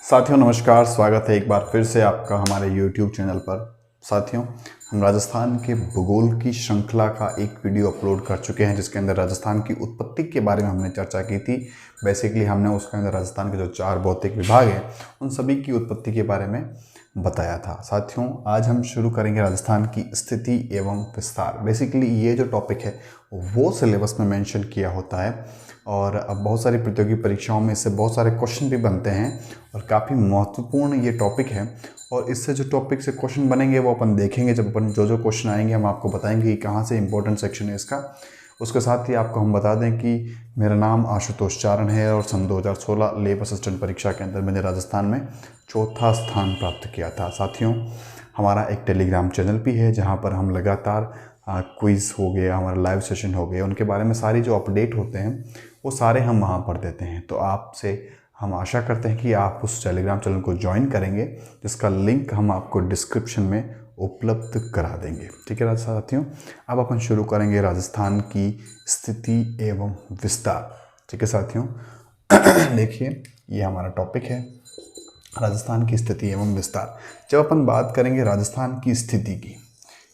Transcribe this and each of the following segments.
साथियों नमस्कार, स्वागत है एक बार फिर से आपका हमारे YouTube चैनल पर। साथियों, हम राजस्थान के भूगोल की श्रृंखला का एक वीडियो अपलोड कर चुके हैं जिसके अंदर राजस्थान की उत्पत्ति के बारे में हमने चर्चा की थी। बेसिकली हमने उसके अंदर राजस्थान के जो 4 भौतिक विभाग हैं उन सभी की उत्पत्ति के बारे में बताया था। साथियों, आज हम शुरू करेंगे राजस्थान की स्थिति एवं विस्तार। बेसिकली ये जो टॉपिक है वो सिलेबस में मेंशन किया होता है और अब बहुत सारी प्रतियोगी परीक्षाओं में इससे बहुत सारे क्वेश्चन भी बनते हैं और काफ़ी महत्वपूर्ण ये टॉपिक है। और इससे जो टॉपिक से क्वेश्चन बनेंगे वो अपन देखेंगे। जब अपन जो क्वेश्चन आएंगे हम आपको बताएंगे कि कहाँ से इंपॉर्टेंट सेक्शन है इसका। उसके साथ ही आपको हम बता दें कि मेरा नाम आशुतोष चारण है और सन 2016 लेब असिस्टेंट परीक्षा के अंदर मैंने राजस्थान में 4था स्थान प्राप्त किया था। साथियों, हमारा एक टेलीग्राम चैनल भी है जहाँ पर हम लगातार क्विज़ हो गया, हमारा लाइव सेशन हो गया, उनके बारे में सारी जो अपडेट होते हैं वो सारे हम वहाँ पर देते हैं। तो आपसे हम आशा करते हैं कि आप उस टेलीग्राम चैनल को ज्वाइन करेंगे, जिसका लिंक हम आपको डिस्क्रिप्शन में उपलब्ध करा देंगे। ठीक है साथियों, अब अपन शुरू करेंगे राजस्थान की स्थिति एवं विस्तार। ठीक है साथियों, देखिए ये हमारा टॉपिक है राजस्थान की स्थिति एवं विस्तार। जब अपन बात करेंगे राजस्थान की स्थिति की,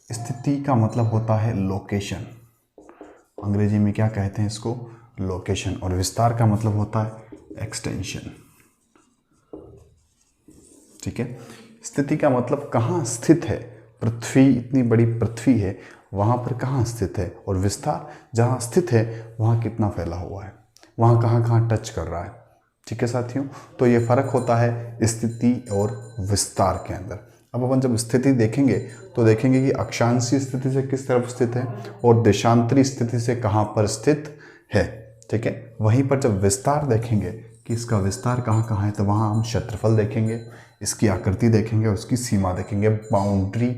स्थिति का मतलब होता है लोकेशन, अंग्रेजी में क्या कहते हैं इसको, लोकेशन। और विस्तार का मतलब होता है एक्सटेंशन। ठीक है, स्थिति का मतलब कहाँ स्थित है, पृथ्वी इतनी बड़ी पृथ्वी है वहाँ पर कहाँ स्थित है, और विस्तार जहाँ स्थित है वहाँ कितना फैला हुआ है, वहाँ कहाँ कहाँ टच कर रहा है। ठीक है साथियों, तो ये फ़र्क होता है स्थिति और विस्तार के अंदर। अब अपन जब स्थिति देखेंगे तो देखेंगे कि अक्षांशीय स्थिति से किस तरफ स्थित है और देशांतरी स्थिति से कहाँ पर स्थित है। ठीक है, वहीं पर जब विस्तार देखेंगे कि इसका विस्तार कहाँ कहाँ है, तो वहाँ हम क्षेत्रफल देखेंगे, इसकी आकृति देखेंगे, उसकी सीमा देखेंगे, बाउंड्री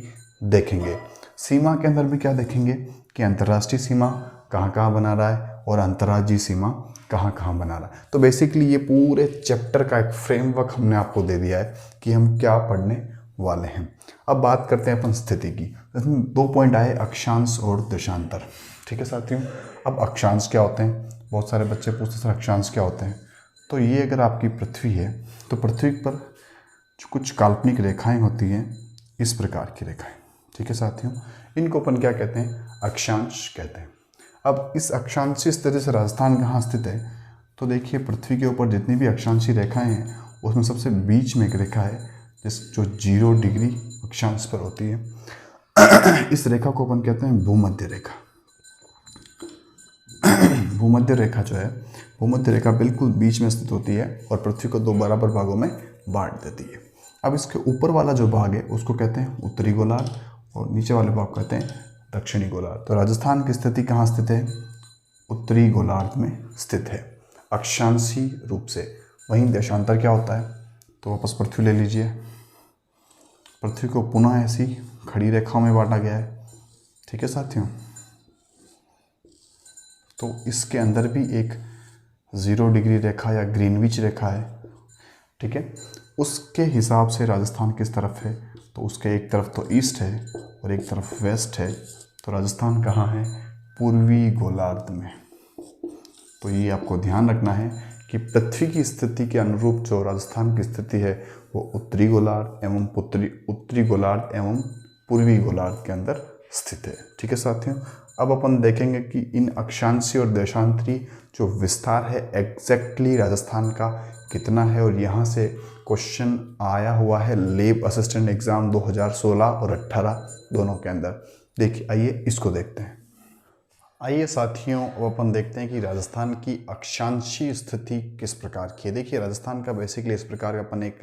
देखेंगे। सीमा के अंदर भी क्या देखेंगे कि अंतर्राष्ट्रीय सीमा कहाँ कहाँ बना रहा है और अंतर्राज्यीय सीमा कहाँ कहाँ बना रहा है। तो बेसिकली ये पूरे चैप्टर का एक फ्रेमवर्क हमने आपको दे दिया है कि हम क्या पढ़ने वाले हैं। अब बात करते हैं अपन स्थिति की। इसमें 2 पॉइंट आए, अक्षांश और देशांतर। ठीक है साथियों, अब अक्षांश क्या होते हैं, बहुत सारे बच्चे पूछते सर अक्षांश क्या होते हैं। तो ये अगर आपकी पृथ्वी है तो पृथ्वी पर जो कुछ काल्पनिक रेखाएं होती हैं, इस प्रकार की रेखाएं। ठीक है साथियों, इनको अपन क्या कहते हैं, अक्षांश कहते हैं। अब इस अक्षांशीय स्थिति से राजस्थान कहाँ स्थित है, तो देखिए पृथ्वी के ऊपर जितनी भी अक्षांशीय रेखाएं हैं उसमें सबसे बीच में एक रेखा है जो 0 डिग्री अक्षांश पर होती है। इस रेखा को अपन कहते हैं भूमध्य रेखा। भूमध्य रेखा जो है, भूमध्य रेखा बिल्कुल बीच में स्थित होती है और पृथ्वी को 2 बराबर भागों में बांट देती है। अब इसके ऊपर वाला जो भाग है उसको कहते हैं उत्तरी गोलार्ध और नीचे वाले भाग कहते हैं दक्षिणी गोलार्ध। तो राजस्थान की स्थिति कहाँ स्थित है, उत्तरी गोलार्ध में स्थित है अक्षांशीय रूप से। वहीं देशांतर क्या होता है, तो वापस पृथ्वी ले लीजिए, पृथ्वी को पुनः ऐसी खड़ी रेखाओं में बांटा गया है। ठीक है साथियों, तो इसके अंदर भी एक 0 डिग्री रेखा या ग्रीनविच रेखा है। ठीक है, उसके हिसाब से राजस्थान किस तरफ है, तो उसके एक तरफ तो ईस्ट है और एक तरफ वेस्ट है। तो राजस्थान कहाँ है, पूर्वी गोलार्ध में। तो ये आपको ध्यान रखना है कि पृथ्वी की स्थिति के अनुरूप जो राजस्थान की स्थिति है वो उत्तरी गोलार्ध एवं पूर्वी गोलार्ध के अंदर स्थित है। ठीक है साथियों, अब अपन देखेंगे कि इन अक्षांशीय और देशांतरी जो विस्तार है एग्जैक्टली राजस्थान का कितना है। और यहाँ से क्वेश्चन आया हुआ है लेब असिस्टेंट एग्ज़ाम 2016 और 18 दोनों के अंदर। देखिए, आइए इसको देखते हैं। आइए साथियों, अब अपन देखते हैं कि राजस्थान की अक्षांशीय स्थिति किस प्रकार की है। देखिए, राजस्थान का बेसिकली इस प्रकार का अपन एक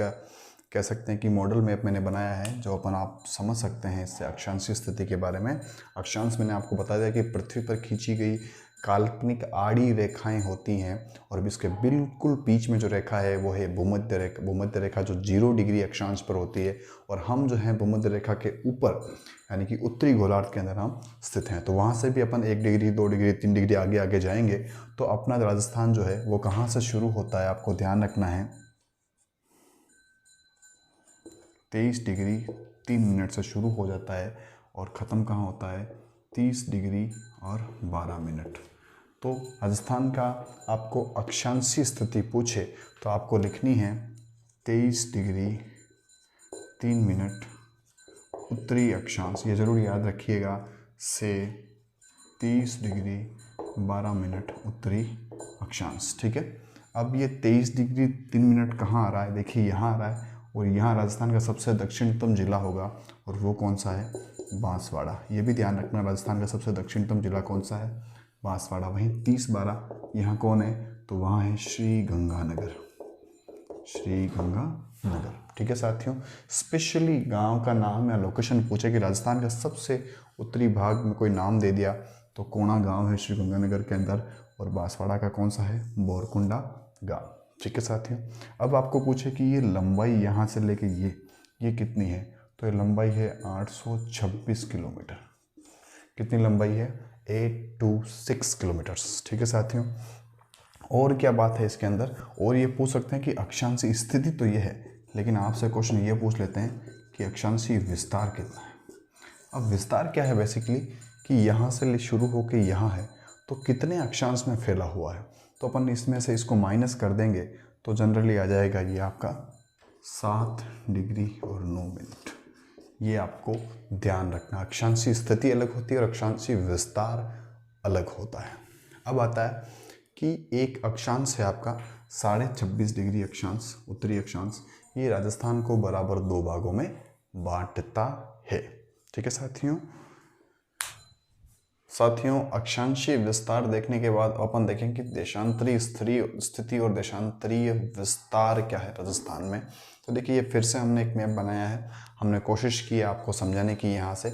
कह सकते हैं कि मॉडल मैप मैंने बनाया है जो अपन आप समझ सकते हैं इससे अक्षांशीय स्थिति के बारे में। अक्षांश मैंने आपको बता दिया कि पृथ्वी पर खींची गई काल्पनिक आड़ी रेखाएं होती हैं और इसके बिल्कुल बीच में जो रेखा है वो है भूमध्य रेखा जो 0 डिग्री अक्षांश पर होती है। और हम जो हैं भूमध्य रेखा के ऊपर यानी कि उत्तरी गोलार्ध के अंदर हम स्थित हैं। तो वहाँ से भी अपन 1 डिग्री 2 डिग्री 3 डिग्री आगे आगे जाएंगे तो अपना राजस्थान जो है वो कहाँ से शुरू होता है, आपको ध्यान रखना है 23 डिग्री 3 मिनट से शुरू हो जाता है और ख़त्म कहाँ होता है 30 डिग्री और 12 मिनट। तो राजस्थान का आपको अक्षांशीय स्थिति पूछे तो आपको लिखनी है 23 डिग्री 3 मिनट उत्तरी अक्षांश, ये ज़रूर याद रखिएगा, से 30 डिग्री 12 मिनट उत्तरी अक्षांश। ठीक है, अब ये 23 डिग्री 3 मिनट कहाँ आ रहा है? देखिए यहाँ आ रहा है, और यहाँ राजस्थान का सबसे दक्षिणतम जिला होगा, और वो कौन सा है? बांसवाड़ा। ये भी ध्यान रखना, राजस्थान का सबसे दक्षिणतम जिला कौन सा है? बांसवाड़ा। वहीं 30-12 यहाँ कौन है? तो वहाँ है श्री गंगानगर, श्री गंगानगर। ठीक है साथियों, स्पेशली गांव का नाम या लोकेशन पूछे कि राजस्थान का सबसे उत्तरी भाग में कोई नाम दे दिया, तो कोणा गांव है श्री गंगानगर के अंदर, और बांसवाड़ा का कौन सा है? बोरकुंडा गांव। ठीक है साथियों, अब आपको पूछे कि ये लंबाई यहाँ से लेके ये कितनी है? तो ये लंबाई है 826 किलोमीटर। कितनी लंबाई है? 826 किलोमीटर्स। ठीक है साथियों, और क्या बात है इसके अंदर? और ये पूछ सकते हैं कि अक्षांशीय स्थिति तो ये है, लेकिन आपसे क्वेश्चन ये पूछ लेते हैं कि अक्षांशीय विस्तार कितना है। अब विस्तार क्या है? बेसिकली कि यहाँ से शुरू होकर यहाँ है, तो कितने अक्षांश में फैला हुआ है? तो अपन इसमें से इसको माइनस कर देंगे तो जनरली आ जाएगा ये आपका 7 डिग्री और 9 मिनट। ये आपको ध्यान रखना, अक्षांशीय स्थिति अलग होती है और अक्षांशीय विस्तार अलग होता है। अब आता है कि एक अक्षांश है आपका 26.5 डिग्री अक्षांश, उत्तरी अक्षांश। ये राजस्थान को बराबर 2 भागों में बांटता है। ठीक है साथियों, अक्षांशीय विस्तार देखने के बाद अपन देखेंगे देशांतरीय स्थिति और देशांतरीय विस्तार क्या है राजस्थान में। तो देखिए, ये फिर से हमने एक मैप बनाया है, हमने कोशिश की है आपको समझाने की। यहाँ से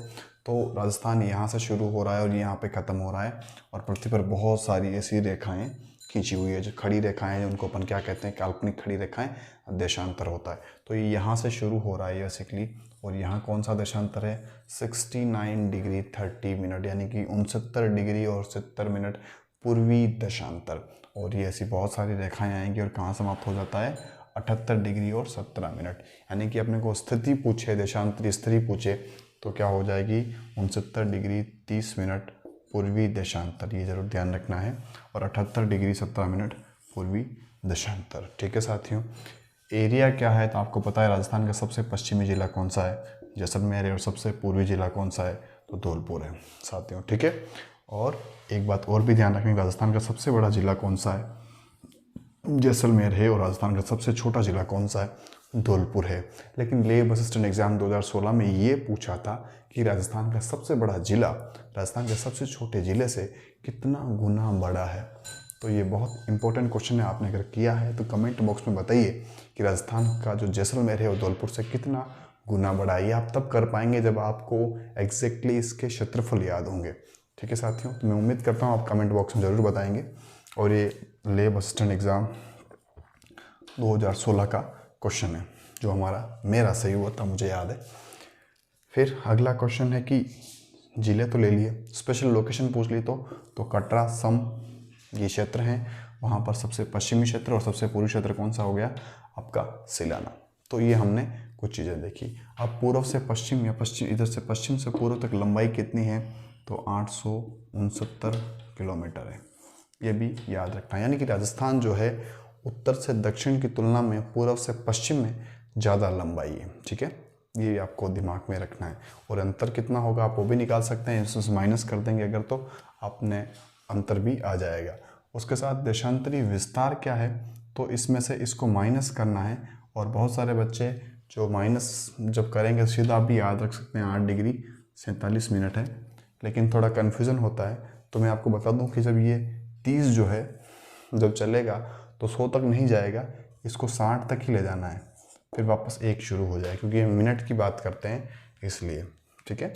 तो राजस्थान यहाँ से शुरू हो रहा है और यहाँ पे ख़त्म हो रहा है, और पृथ्वी पर बहुत सारी ऐसी रेखाएं खींची हुई है, जो खड़ी रेखाएं, उनको अपन क्या कहते हैं? काल्पनिक खड़ी रेखाएं, देशांतर होता है। तो ये यहाँ से शुरू हो रहा है बेसिकली, और यहाँ कौन सा देशांतर है? 69 डिग्री 30 मिनट, यानी कि 69 डिग्री और 70 मिनट पूर्वी देशांतर। और ये ऐसी बहुत सारी रेखाएं आएंगी, और कहाँ समाप्त हो जाता है? 78 डिग्री और 17 मिनट। यानी कि अपने को स्थिति पूछे, देशांतरी स्थिति पूछे, तो क्या हो जाएगी? 69 डिग्री 30 मिनट पूर्वी देशांतर, ये जरूर ध्यान रखना है, और 78 डिग्री 17 मिनट पूर्वी देशांतर। ठीक है साथियों, एरिया क्या है? तो आपको पता है राजस्थान का सबसे पश्चिमी जिला कौन सा है? जैसलमेर है। और सबसे पूर्वी जिला कौन सा है? तो धौलपुर है साथियों। ठीक है, और एक बात और भी ध्यान रखें, राजस्थान का सबसे बड़ा जिला कौन सा है? जैसलमेर है। और राजस्थान का सबसे छोटा जिला कौन सा है? धौलपुर है। लेकिन लेह बस स्टैंड एग्जाम 2016 में ये पूछा था कि राजस्थान का सबसे बड़ा जिला राजस्थान के सबसे छोटे जिले से कितना गुना बड़ा है। तो ये बहुत इंपॉर्टेंट क्वेश्चन है, आपने अगर किया है तो कमेंट बॉक्स में बताइए कि राजस्थान का जो जैसलमेर है वो धौलपुर से कितना गुना बड़ा है। ये आप तब कर पाएंगे जब आपको एग्जैक्टली इसके क्षेत्रफल याद होंगे। ठीक है साथियों, तो मैं उम्मीद करता हूँ आप कमेंट बॉक्स में ज़रूर बताएंगे। और ये लेह बस स्टैंड एग्ज़ाम 2016 का क्वेश्चन है, जो मेरा सही हुआ था, मुझे याद है। फिर अगला क्वेश्चन है कि जिले तो ले लिए, स्पेशल लोकेशन पूछ ली। तो कटरा सम ये क्षेत्र हैं, वहाँ पर सबसे पश्चिमी क्षेत्र और सबसे पूर्वी क्षेत्र कौन सा हो गया? आपका सिलाना। तो ये हमने कुछ चीज़ें देखी। अब पूर्व से पश्चिम या इधर से पश्चिम से पूर्व तक लंबाई कितनी है? तो 869 किलोमीटर है। ये भी याद रखना, यानी कि राजस्थान जो है उत्तर से दक्षिण की तुलना में पूर्व से पश्चिम में ज़्यादा लंबाई है। ठीक है, ये आपको दिमाग में रखना है। और अंतर कितना होगा आप वो भी निकाल सकते हैं, इसमें माइनस कर देंगे अगर, तो आपने अंतर भी आ जाएगा। उसके साथ देशांतरी विस्तार क्या है? तो इसमें से इसको माइनस करना है। और बहुत सारे बच्चे जो माइनस जब करेंगे सीधा आप भी याद रख सकते हैं 8 डिग्री 47 मिनट है, लेकिन थोड़ा कन्फ्यूज़न होता है। तो मैं आपको बता दूं कि जब ये 30 जो है जब चलेगा तो 100 तक नहीं जाएगा, इसको 60 तक ही ले जाना है, फिर वापस 1 शुरू हो जाए, क्योंकि मिनट की बात करते हैं इसलिए। ठीक है,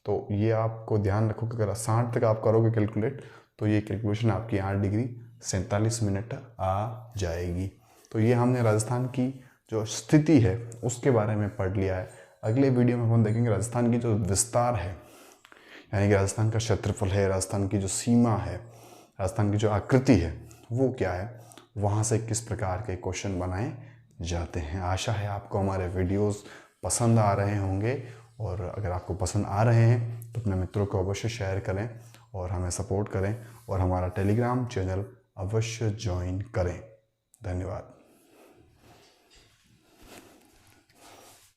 तो ये आपको ध्यान रखो कि अगर 60 तक आप करोगे कैलकुलेट, तो ये कैलकुलेशन आपकी 8 डिग्री 47 मिनट आ जाएगी। तो ये हमने राजस्थान की जो स्थिति है उसके बारे में पढ़ लिया है। अगले वीडियो में हम देखेंगे राजस्थान की जो विस्तार है, यानी कि राजस्थान का क्षेत्रफल है, राजस्थान की जो सीमा है, राजस्थान की जो आकृति है वो क्या है, वहाँ से किस प्रकार के क्वेश्चन बनाए जाते हैं। आशा है आपको हमारे वीडियोस पसंद आ रहे होंगे, और अगर आपको पसंद आ रहे हैं तो अपने मित्रों को अवश्य शेयर करें और हमें सपोर्ट करें, और हमारा टेलीग्राम चैनल अवश्य ज्वाइन करें। धन्यवाद।